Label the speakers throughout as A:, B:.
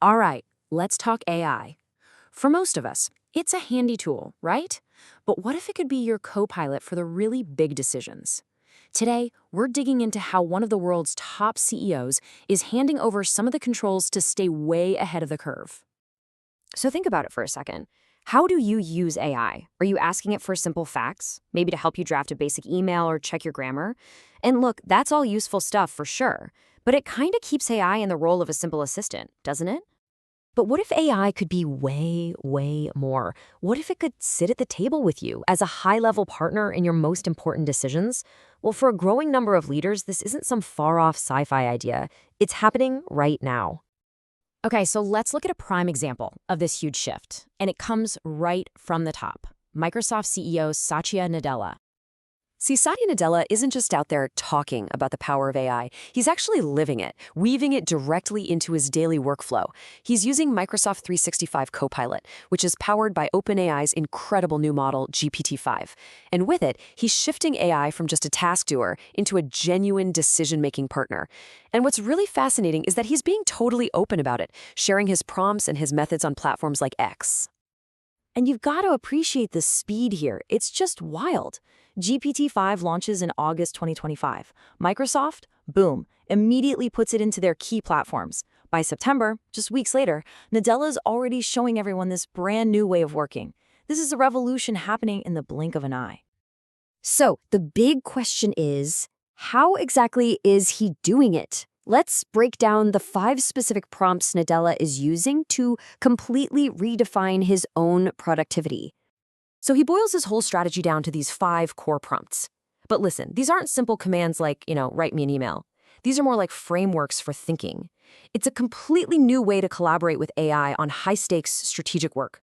A: All right, let's talk AI. For most of us, it's a handy tool, right? But what if it could be your co-pilot for the really big decisions? Today, we're digging into how one of the world's top CEOs is handing over some of the controls to stay way ahead of the curve.
B: So think about it for a second. How do you use AI? Are you asking it for simple facts? Maybe to help you draft a basic email or check your grammar? And look, that's all useful stuff for sure. But it kind of keeps AI in the role of a simple assistant, doesn't it? But what if AI could be way, way more? What if it could sit at the table with you as a high-level partner in your most important decisions? Well, for a growing number of leaders, this isn't some far-off sci-fi idea. It's happening right now.
A: Okay, so let's look at a prime example of this huge shift. And it comes right from the top. Microsoft CEO Satya Nadella.
C: See, Satya Nadella isn't just out there talking about the power of AI. He's actually living it, weaving it directly into his daily workflow. He's using Microsoft 365 Copilot, which is powered by OpenAI's incredible new model, GPT-5. And with it, he's shifting AI from just a task doer into a genuine decision-making partner. And what's really fascinating is that he's being totally open about it, sharing his prompts and his methods on platforms like X.
B: And you've got to appreciate the speed here. It's just wild. GPT-5 launches in August 2025. Microsoft, boom, immediately puts it into their key platforms. By September, just weeks later, Nadella's already showing everyone this brand new way of working. This is a revolution happening in the blink of an eye. So the big question is, how exactly is he doing it? Let's break down the 5 specific prompts Nadella is using to completely redefine his own productivity. So he boils his whole strategy down to these 5 core prompts. But listen, these aren't simple commands like, write me an email. These are more like frameworks for thinking. It's a completely new way to collaborate with AI on high-stakes strategic work.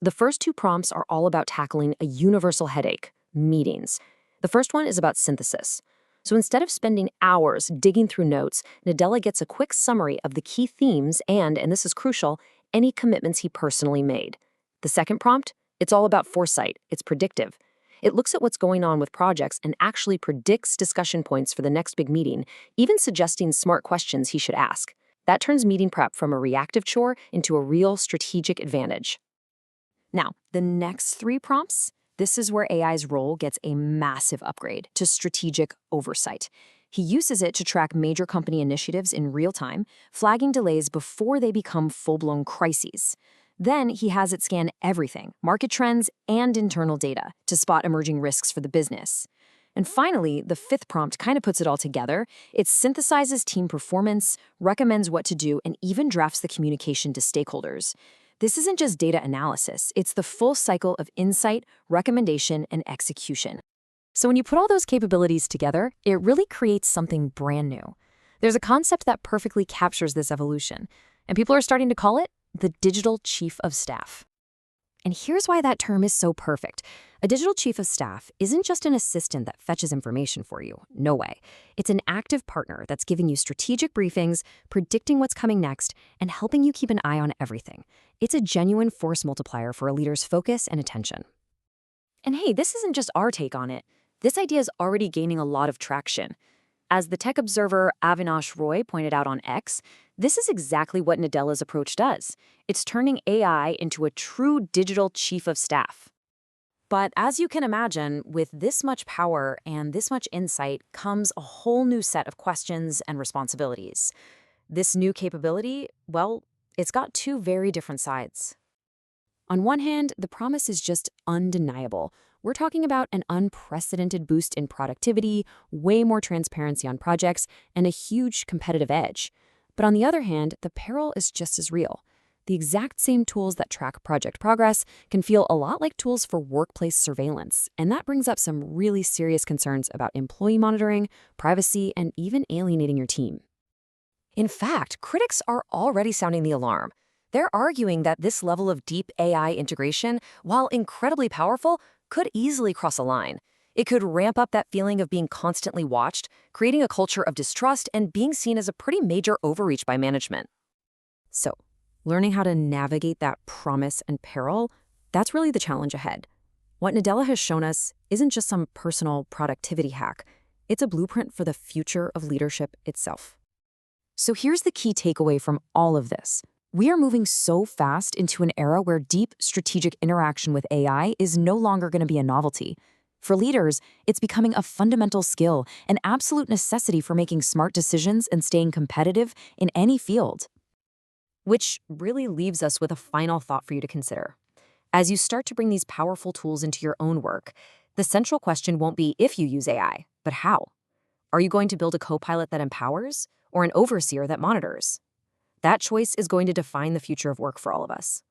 B: The first 2 prompts are all about tackling a universal headache, meetings. The first one is about synthesis. So instead of spending hours digging through notes, Nadella gets a quick summary of the key themes and this is crucial, any commitments he personally made. The second prompt? It's all about foresight. It's predictive. It looks at what's going on with projects and actually predicts discussion points for the next big meeting, even suggesting smart questions he should ask. That turns meeting prep from a reactive chore into a real strategic advantage. Now, the next 3 prompts? This is where AI's role gets a massive upgrade to strategic oversight. He uses it to track major company initiatives in real time, flagging delays before they become full-blown crises. Then he has it scan everything, market trends and internal data, to spot emerging risks for the business. And finally, the 5th prompt kind of puts it all together. It synthesizes team performance, recommends what to do, and even drafts the communication to stakeholders. This isn't just data analysis, it's the full cycle of insight, recommendation, and execution. So when you put all those capabilities together, it really creates something brand new. There's a concept that perfectly captures this evolution, and people are starting to call it the digital chief of staff. And here's why that term is so perfect. A digital chief of staff isn't just an assistant that fetches information for you. No way. It's an active partner that's giving you strategic briefings, predicting what's coming next, and helping you keep an eye on everything. It's a genuine force multiplier for a leader's focus and attention. And hey, this isn't just our take on it. This idea is already gaining a lot of traction. As the tech observer Avinash Roy pointed out on X, this is exactly what Nadella's approach does. It's turning AI into a true digital chief of staff. But as you can imagine, with this much power and this much insight comes a whole new set of questions and responsibilities. This new capability, well, it's got 2 very different sides. On one hand, the promise is just undeniable. We're talking about an unprecedented boost in productivity, way more transparency on projects, and a huge competitive edge. But on the other hand, the peril is just as real. The exact same tools that track project progress can feel a lot like tools for workplace surveillance, and that brings up some really serious concerns about employee monitoring, privacy, and even alienating your team. In fact, critics are already sounding the alarm. They're arguing that this level of deep AI integration, while incredibly powerful, could easily cross a line. It could ramp up that feeling of being constantly watched, creating a culture of distrust and being seen as a pretty major overreach by management. So, learning how to navigate that promise and peril, that's really the challenge ahead. What Nadella has shown us isn't just some personal productivity hack. It's a blueprint for the future of leadership itself. So here's the key takeaway from all of this.
A: We are moving so fast into an era where deep strategic interaction with AI is no longer going to be a novelty. For leaders, it's becoming a fundamental skill, an absolute necessity for making smart decisions and staying competitive in any field.
C: Which really leaves us with a final thought for you to consider. As you start to bring these powerful tools into your own work, the central question won't be if you use AI, but how. Are you going to build a copilot that empowers or an overseer that monitors? That choice is going to define the future of work for all of us.